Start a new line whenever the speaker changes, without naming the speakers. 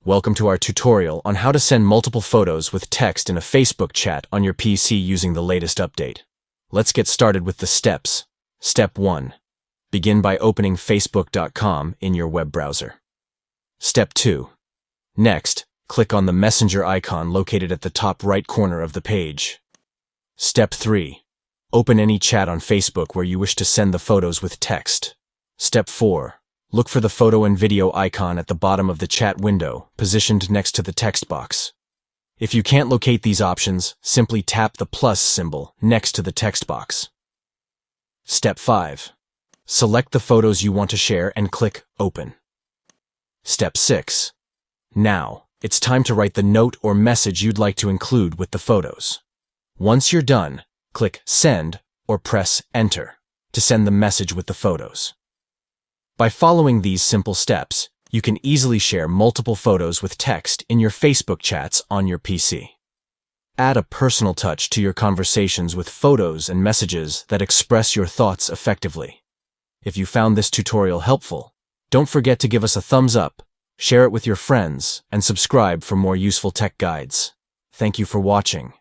Welcome to our tutorial on how to send multiple photos with text in a Facebook chat on your PC using the latest update. Let's get started with the steps. Step 1. Begin by opening facebook.com in your web browser. Step 2. Next, click on the messenger icon located at the top right corner of the page. Step 3. Open any chat on Facebook where you wish to send the photos with text. Step 4. Look for the photo and video icon at the bottom of the chat window, positioned next to the text box. If you can't locate these options, simply tap the plus symbol next to the text box. Step 5. Select the photos you want to share and click Open. Step 6. Now, it's time to write the note or message you'd like to include with the photos. Once you're done, click Send or press Enter to send the message with the photos. By following these simple steps, you can easily share multiple photos with text in your Facebook chats on your PC. Add a personal touch to your conversations with photos and messages that express your thoughts effectively. If you found this tutorial helpful, don't forget to give us a thumbs up, share it with your friends, and subscribe for more useful tech guides. Thank you for watching.